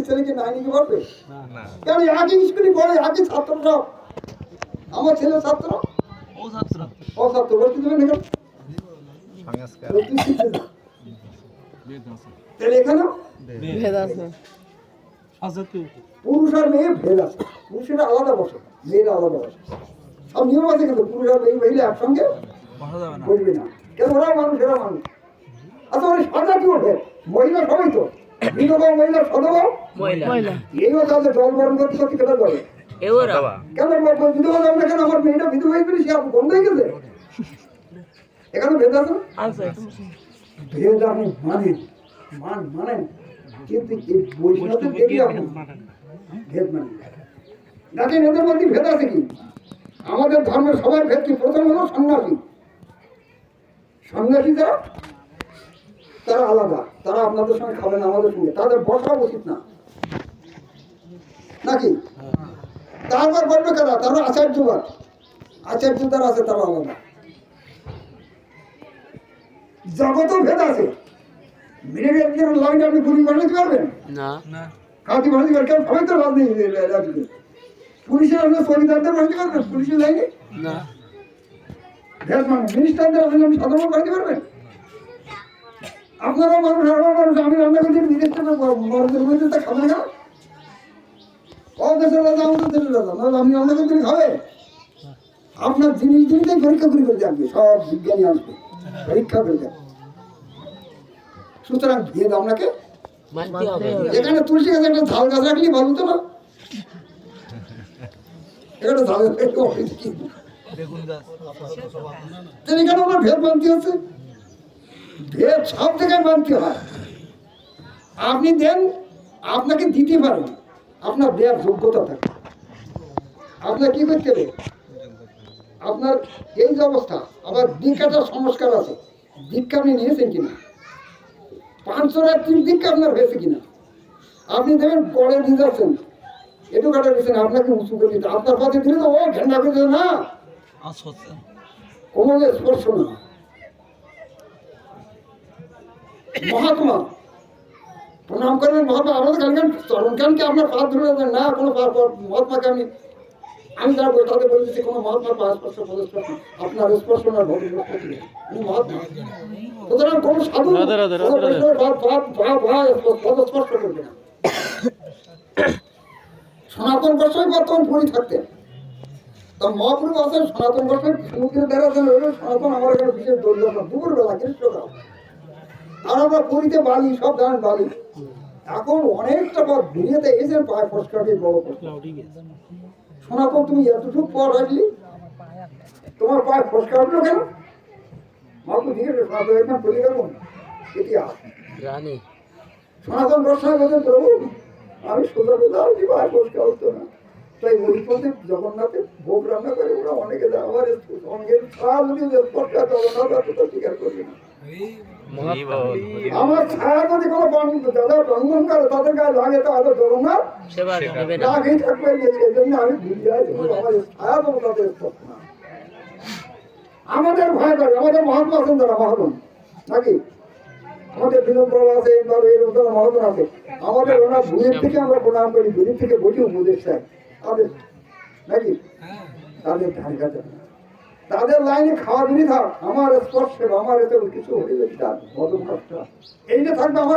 ছেলেকে নাই নিতে পারবে? কেন একই স্কুলে পড়ে, একই ছাত্র সব। আমার ছেলে ছাত্র, ও ছাত্র ভর্তি দেবেন এখানে? তাহলে এখানে পুরুষ আর মেয়ে ভেদ আছে। পুরুষেরা আলাদা বসে, মেয়েরা আলাদা বসে। সব নিয়ম আছে, কিন্তু পুরুষ আর মেয়ে মহিলা একসঙ্গে বসবে না। কেন? ওরা মানুষ, এরা মানুষ। আচ্ছা, মানে সাজা কি ওঠে? মহিলা সবাই তো বিধবা মহিলা, সদবা এইও তাদের জল গরম করতে করতে কেটে যাবে। কেন বিধবা যাবে না? কেন আমার মেয়েটা বিধবা হয়ে গেলে সে বন্ধ হয়ে গেছে? এখানে ভেদ আছে না? ভেদ আপনি মানেন, কিন্তু এই বৈষ্ণবদের দেখি আপনি ভেদ মানেন। দেখেন এদের মধ্যে ভেদ আছে কি? আমাদের ধর্মের সবার ভেদ কি? প্রথম হলো সন্ন্যাসী। সন্ন্যাসীরা তারা আলাদা, তারা আপনাদের সঙ্গে খাবেন, আমাদের সঙ্গে তাদের বসা উচিত না, নাকি? তারপর বলবে কারা? তারা আচার্যবাদ, আচার্য যারা আছে তারা আলাদা। জগতেও ভেদ আছে। মিনিটের লাইন আপনি পুলিশ বানাতে পারবেন না, কাউকে বানাতে পারবেন? কেন? সবাই তো রাজনীতি। পুলিশের আপনার সংবিধানদের বানাতে পারবেন পুলিশের লাইনে না? ভেদ মানে মিনিস্টারদের আপনি সাধারণ বানাতে পারবেন? আপনারা মানুষ, আমরা মানুষ। আমি রান্না করছি বিদেশটা খাবে না, ও দেশের রাজা আমাদের দেশের রাজা, নাহলে আপনি রান্না করতে খাবে? আপনার জিনিস জিনিসটাই পরীক্ষা করে করে যাবে, সব বিজ্ঞানী আসবে পরীক্ষা করে যাবে। সুতরাং ভেদ আপনাকে এখানে তুলসী গাছে একটা ঝাল গাছ রাখলে ভালো হতো না? এখানে ঝাল গাছ এখানে আমার ভেদ মানতে হচ্ছে। ভেদ সব জায়গায় মানতে হয়। আপনি দেন, আপনাকে দিতে পারেন, আপনার দেওয়ার যোগ্যতা থাকে। আপনার কি করতে হবে? আপনার এই যে অবস্থা, আবার দীক্ষাটার সংস্কার আছে। দীক্ষা আপনি নিয়েছেন কিনা? 500 দীক্ষা আপনার হয়েছে কিনা? আপনি দেখবেন পরে দিয়ে যাচ্ছেন, একটু কাটা দিচ্ছেন, আপনাকে উঁচু করে দিতে, আপনার পথে দিলে তো ও ঘেন্না করে দেবে না, কোনো স্পর্শ না। মহাত্মা প্রণাম করবেন, মহাত্মা আমাদের কালকেন চরণ কেনকে আপনার পা ধরে দেবেন না? কোনো মহাত্মাকে আমি যারা বই তাদের বলতেছি, কোনো মহাত্মার পা স্পর্শ পদস্পর্শ আপনার স্পর্শ না, ভগবান মহাত্মা। সুতরাং কোনো সাধু পদস্পর্শ করবে না। সনাতন গোস্বামী বর্তমান পুরী থাকতেন, তা মহাপ্রভু আছেন সনাতন গোস্বামী সমুদ্রের দ্বারা সনাতন আমার এখানে বিশেষ দৌড় না, দুপুরবেলা গ্রীষ্মকাল। আর আমরা পুরীতে বালি, সব জানেন বালি। এখন অনেকটা পথ দুনিয়াতে এসে পায়ে ফসকা দিয়ে বড় ফসকা। সনাতন তুমি এতটুকু পথ আসলি, তোমার পায়ে ফসকা উঠলো কেন? মাকে জিজ্ঞেস সনাতন এখানে চলে গেল ইতিহাস। সনাতন গোস্বামী বলছেন, প্রভু আমি সোজা বেলা আসি, পায়ে ফসকা উঠতো না। তাই ওই পথে জগন্নাথে ভোগ রান্না করে ওরা অনেকে দেয়। আমার সঙ্গের ছায়া যদি ফসকা জগন্নাথ তো স্বীকার করবে না। আমার ছায়া যদি কোনো যারা রন্ধন করে তাদের গায়ে লাগে, তো আদৌ জগন্নাথ আগেই থাকবে। এই জন্য আমি ভুল যাই, আমার ছায়া দেবো তাদের না। আমাদের ভয় করে, আমাদের মহাত্মা আছেন যারা মহাজন, নাকি? আমাদের বিনোদ বাবা আছে, মহাজন আছে। আমাদের ওরা ভূমির থেকে আমরা প্রণাম করি, ভূমির থেকে বসে উপদেশ চাই তাদের, নাকি? তাদের ধান কাছে তাদের লাইনে খাওয়া দিনই থাক, আমার স্পর্শে আমার এতে কিছু হয়ে যাচ্ছে, এইটা থাকবে আমার।